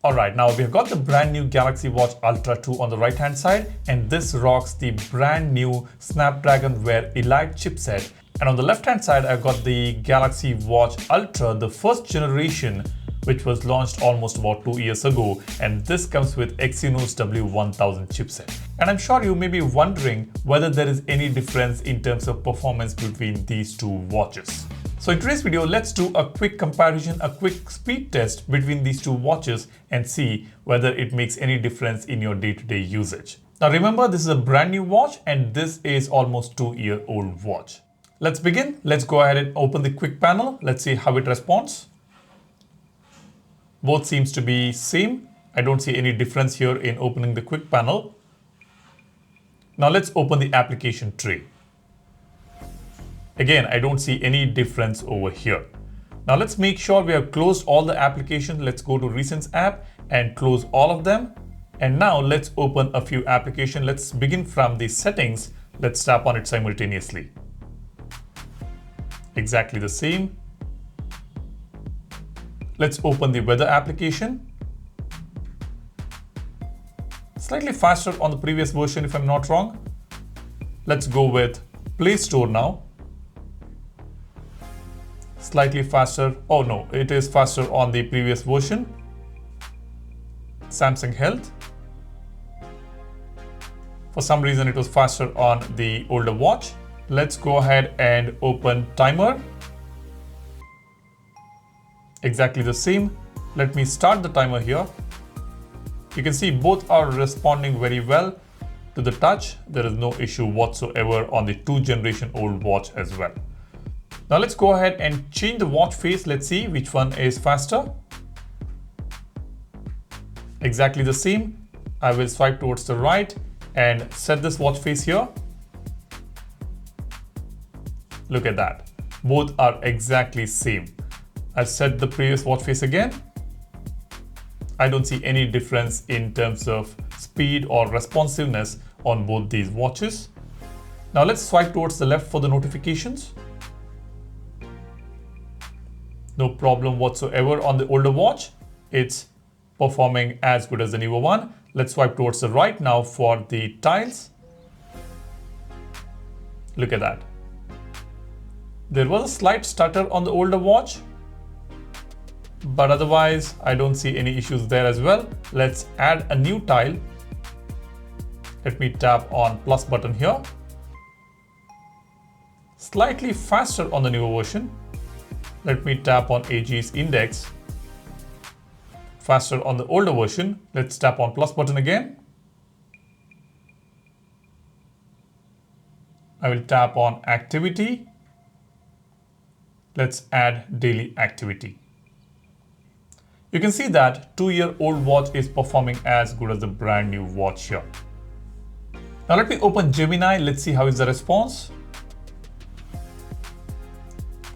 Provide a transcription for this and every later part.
Alright, now we've got the brand new Galaxy Watch Ultra 2 on the right hand side, and this rocks the brand new Snapdragon Wear Elite chipset. And on the left hand side, I've got the Galaxy Watch Ultra, the first generation, which was launched almost about 2 years ago, and this comes with Exynos W1000 chipset. And I'm sure you may be wondering whether there is any difference in terms of performance between these two watches. So in today's video, let's do a quick comparison, a quick speed test between these two watches and see whether it makes any difference in your day-to-day usage. Now remember, this is a brand new watch and this is almost 2-year-old watch. Let's begin. Let's go ahead and open the quick panel. Let's see how it responds. Both seems to be same. I don't see any difference here in opening the quick panel. Now let's open the application tray. Again, I don't see any difference over here. Now let's make sure we have closed all the applications. Let's go to Recents app and close all of them. And now let's open a few applications. Let's begin from the settings. Let's tap on it simultaneously. Exactly the same. Let's open the weather application. Slightly faster on the previous version if I'm not wrong. Let's go with Play Store now. Slightly faster. Oh no, it is faster on the previous version. Samsung Health. For some reason it was faster on the older watch. Let's go ahead and open timer. Exactly the same. Let me start the timer here. You can see both are responding very well to the touch. There is no issue whatsoever on the 2-generation-old watch as well. Now let's go ahead and change the watch face. Let's see which one is faster. Exactly the same. I will swipe towards the right and set this watch face here. Look at that. Both are exactly same. I'll set the previous watch face again. I don't see any difference in terms of speed or responsiveness on both these watches. Now let's swipe towards the left for the notifications. No problem whatsoever on the older watch. It's performing as good as the newer one. Let's swipe towards the right now for the tiles. Look at that. There was a slight stutter on the older watch, but otherwise I don't see any issues there as well. Let's add a new tile. Let me tap on plus button here. Slightly faster on the newer version. Let me tap on AG's index. Faster on the older version. Let's tap on plus button again. I will tap on activity. Let's add daily activity. You can see that 2-year-old watch is performing as good as the brand new watch here. Now let me open Gemini. Let's see how is the response.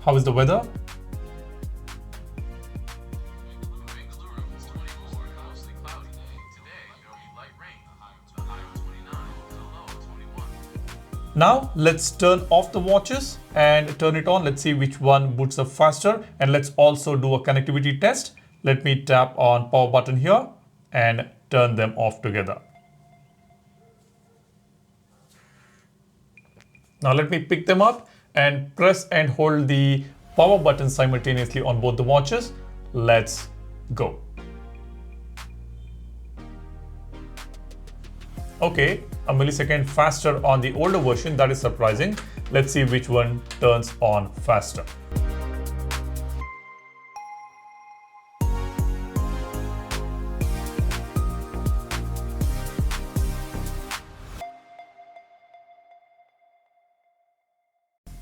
How is the weather? Now let's turn off the watches and turn it on. Let's see which one boots up faster, and let's also do a connectivity test. Let me tap on power button here and turn them off together. Now let me pick them up and press and hold the power button simultaneously on both the watches. Let's go. Okay, a millisecond faster on the older version. That is surprising. Let's see which one turns on faster.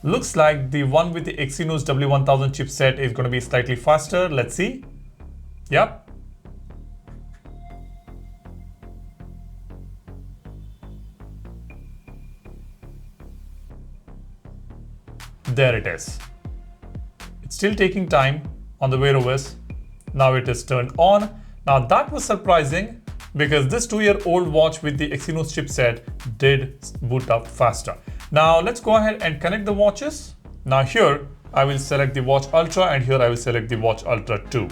Looks like the one with the Exynos W1000 chipset is going to be slightly faster. Let's see. Yep. There it is. It's still taking time on the Wear OS. Now it is turned on. Now that was surprising because this 2-year-old watch with the Exynos chipset did boot up faster. Now let's go ahead and connect the watches. Now here I will select the Watch Ultra and here I will select the Watch Ultra 2.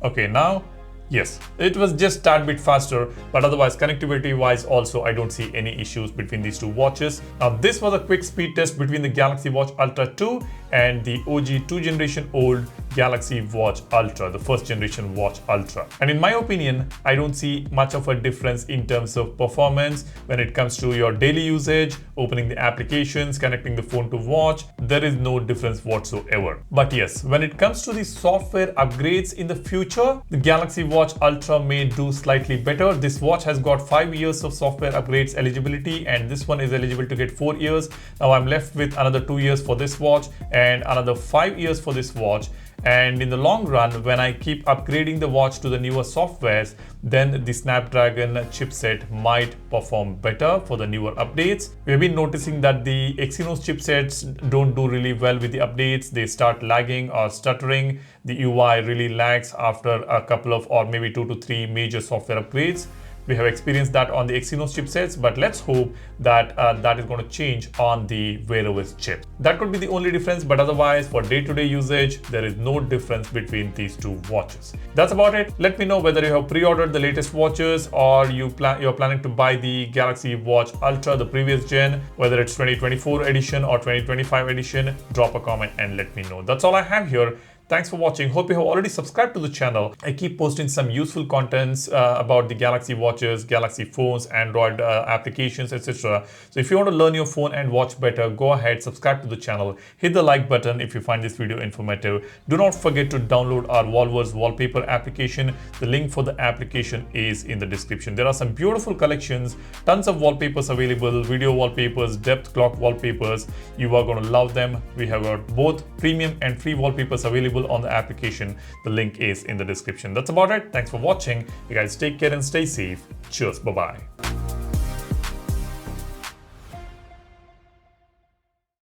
Okay, now, yes, it was just a tad bit faster, but otherwise connectivity wise also I don't see any issues between these two watches. Now this was a quick speed test between the Galaxy Watch Ultra 2 and the OG 2 generation old Galaxy Watch Ultra, the first generation Watch Ultra. And in my opinion, I don't see much of a difference in terms of performance when it comes to your daily usage, opening the applications, connecting the phone to watch. There is no difference whatsoever. But yes, when it comes to the software upgrades in the future, the Galaxy Watch Ultra may do slightly better. This watch has got 5 years of software upgrades eligibility, and this one is eligible to get 4 years. Now I'm left with another 2 years for this watch and another 5 years for this watch. And in the long run, when I keep upgrading the watch to the newer softwares, then the Snapdragon chipset might perform better for the newer updates. We've been noticing that the Exynos chipsets don't do really well with the updates. They start lagging or stuttering. The UI really lags after a couple of, or maybe 2 to 3 major software upgrades. We have experienced that on the Exynos chipsets, but let's hope that that is going to change on the Wear OS chip. That could be the only difference, but otherwise for day-to-day usage, there is no difference between these two watches. That's about it. Let me know whether you have pre-ordered the latest watches or you're planning to buy the Galaxy Watch Ultra, the previous gen, whether it's 2024 edition or 2025 edition. Drop a comment and let me know. That's all I have here. Thanks for watching. Hope you have already subscribed to the channel. I keep posting some useful contents about the Galaxy watches, Galaxy phones, Android applications, etc. So if you want to learn your phone and watch better, go ahead, subscribe to the channel. Hit the like button if you find this video informative. Do not forget to download our Volvers wallpaper application. The link for the application is in the description. There are some beautiful collections, tons of wallpapers available, video wallpapers, depth clock wallpapers. You are going to love them. We have got both premium and free wallpapers available on the application. The link is in the description. That's about it. Thanks for watching. You guys take care and stay safe. Cheers. Bye-bye.